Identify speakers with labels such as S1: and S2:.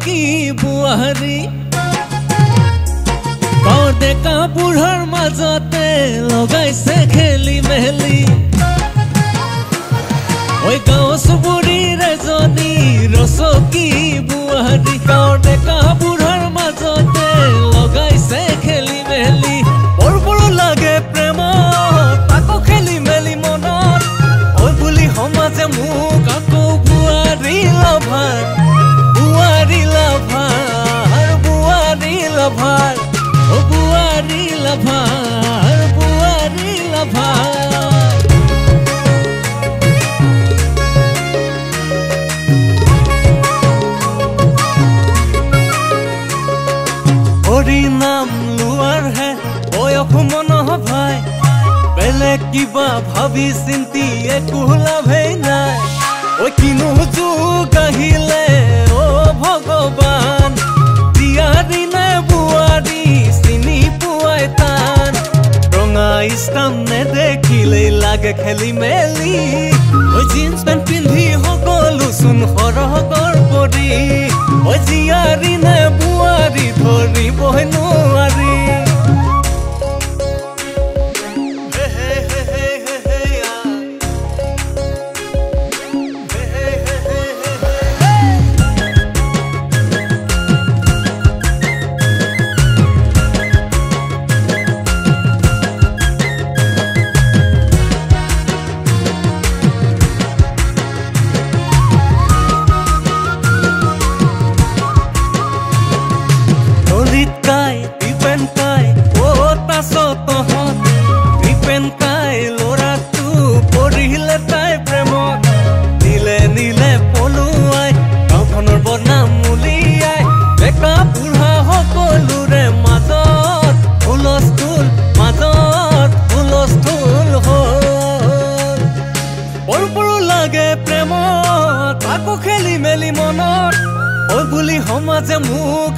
S1: কি বুঢ়াৰী গাঁৱৰ ডেকা বুঢ়াৰ মাজতে লগাইছে খেলি মেলি ঐ গাঁও চুবুৰীৰ এজনী ৰচকী বুঢ়াৰী গাঁৱৰ ডেকা বুঢ়াৰ মাজতে লগাইছে খেলি মেলি বৰ লাগে প্ৰেমত আকৌ খেলি মেলি মনত ঐ বুলি সমাজে মোক আকৌ বুঢ়াৰী লভাৰ বুঢ়াৰী লভাৰ বুঢ়াৰী লভাৰ বুঢ়াৰী লভাৰ বুঢ়াৰী লভাৰ হৰি নাম লোৱাৰ হে বয়স মন ভাই বেলেগ কিবা ভাবি চিন্তি একো লাভেই নাই ঐ কিনো যুগ আহিলে অ ভগৱান জীয়াৰী নে বুঢ়াৰী চিনি পোৱাই টান ৰঙা ইষ্টাম নেদেখিলেই লাগে খেলি মেলি ঐ জিন্স পেণ্ট পিন্ধি সকলো চোন সৰহকৰ পৰি ঐ জীয়াৰী নে বুঢ়াৰী ধৰিবই নোৱাৰি খেলি মেলি মনত ঐ বুলি সমাজে মোক